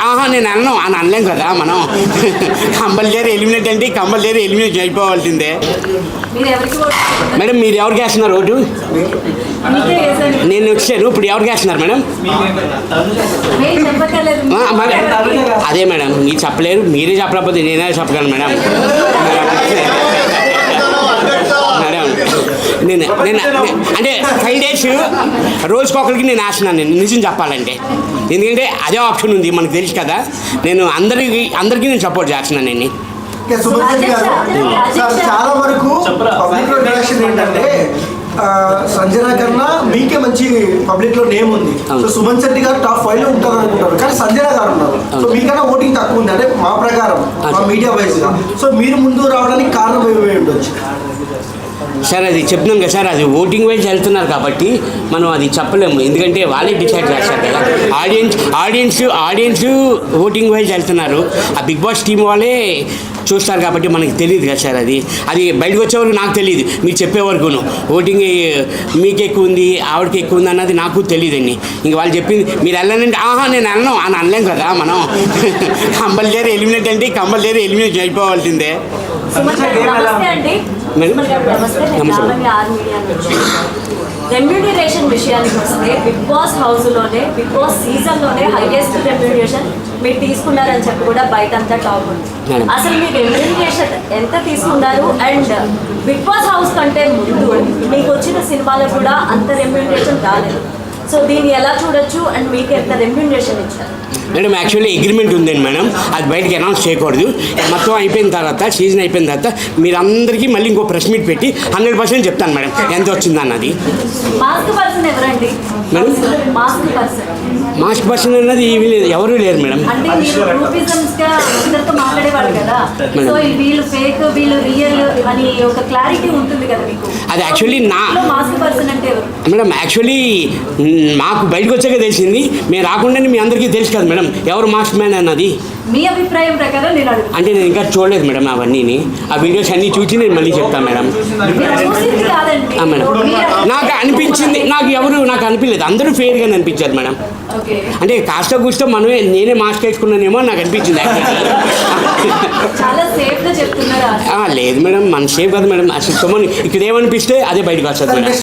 నేను అన్నాను అని అనలేం కదా మనం. కంపల్సరీ ఎలిమినేట్ అంటే కంపల్సరీ ఎలిమినేట్ అయిపోవాల్సిందే. మేడం మీరు ఎవరికి వేస్తున్నారు ఓటు? నేను వచ్చాను, ఇప్పుడు ఎవరికి వేస్తున్నారు మేడం? అదే మేడం, మీరు చెప్పలేరు, మీరే చెప్పలేకపోతే నేనే చెప్పగలను మేడం. నేను అంటే 5 days రోజుకొకరికి నేను వేస్తున్నాను. నేను నిజం చెప్పాలంటే, ఎందుకంటే అదే ఆప్షన్ ఉంది మనకు తెలుసు కదా. నేను అందరికీ నేను సపోర్ట్ చేస్తున్నాను. నేను చాలా వరకు పబ్లిక్ లో రియాక్షన్ ఏంటంటే సంజన కన్నా మీకే మంచి పబ్లిక్ లో నేమ్ ఉంది. సో సుమన్ శెట్టి గారు టాప్ 5 లో ఉంటారు అనుకుంటారు, కానీ సంజన గారు ఉన్నారు. సో మీకన్నా ఓటింగ్ తక్కువ ఉంది అంటే మా ప్రకారం, మా మీడియా వైజ్ గా. సో మీరు ముందు రావడానికి కారణం ఏమై ఉండొచ్చు సార్? అది చెప్తున్నాం కదా సార్, అది ఓటింగ్ వైజ్ వెళ్తున్నారు కాబట్టి మనం అది చెప్పలేము, ఎందుకంటే వాళ్ళే డిసైడ్ చేస్తారు కదా. ఆడియన్స్ ఓటింగ్ వైజ్ వెళ్తున్నారు, ఆ బిగ్ బాస్ టీం వాళ్ళే చూస్తారు కాబట్టి మనకి తెలియదు కదా సార్. అది బయటకు వచ్చే వరకు నాకు తెలియదు, మీరు చెప్పే వరకును ఓటింగ్ మీకు ఎక్కువ ఉంది ఆవిడకి ఎక్కువ ఉంది అన్నది నాకు తెలియదండి. ఇంక వాళ్ళు చెప్పింది మీరు వెళ్ళాలంటే నేను వెళ్ళను అని అనలేం కదా మనం. కంపల్సరీ ఎలిమినేట్ అంటే కంపల్సరీ ఎలిమినేట్ అయిపోవాల్సిందే. రెమ్యూనరేషన్ విషయానికి వస్తే బిగ్ బాస్ హౌస్లోనే, బిగ్ బాస్ సీజన్లోనే హైయెస్ట్ రెమ్యూనరేషన్ మీరు తీసుకున్నారని చెప్పి కూడా బయట అంతా టాప్ ఉంది. అసలు మీరు రెమ్యూనరేషన్ ఎంత తీసుకున్నారు? అండ్ బిగ్ బాస్ హౌస్ కంటే ముందు మీకు వచ్చిన సినిమాలో కూడా అంత రెమ్యూనరేషన్ రాలేదు. సో దీన్ని ఎలా చూడొచ్చు? అండ్ మీకు ఎంత రెమ్యూనరేషన్ ఇచ్చారు? మేడం యాక్చువల్లీ అగ్రిమెంట్ ఉందండి మేడం, అది బయటకి అనౌన్స్ చేయకూడదు. మొత్తం అయిపోయిన తర్వాత, సీజన్ అయిపోయిన తర్వాత మీరందరికీ మళ్ళీ ఇంకో ప్రెస్ మీట్ పెట్టి 100% చెప్తాను మేడం ఎంత వచ్చింది అన్నది. మాస్క్ పర్సన్ అన్నది ఎవరు లేరు మేడం. అది యాక్చువల్లీ మేడం, యాక్చువల్లీ మాకు బయటకు వచ్చాక తెలిసింది, మేము రాకుండానే మీ అందరికీ తెలుసు కదా మేడం ఎవరు మాస్క్ మ్యాన్ అన్నది. మీ అభిప్రాయం ప్రకారం అంటే నేను ఇంకా చూడలేదు మేడం అవన్నీ, ఆ వీడియోస్ అన్నీ చూసి నేను మళ్ళీ చెప్తాను మేడం. మేడం నాకు అనిపించింది, నాకు అనిపించలేదు, అందరూ ఫెయిర్గా అనిపించారు మేడం. అంటే కాస్త కూస్తో నేనే మాస్క్ వేసుకున్నానేమో నాకు అనిపించింది. లేదు మేడం, మన సేఫ్ కదా మేడం. అసలు ఇక్కడ ఏమనిపిస్తే అదే బయటకు వస్తుంది మేడం.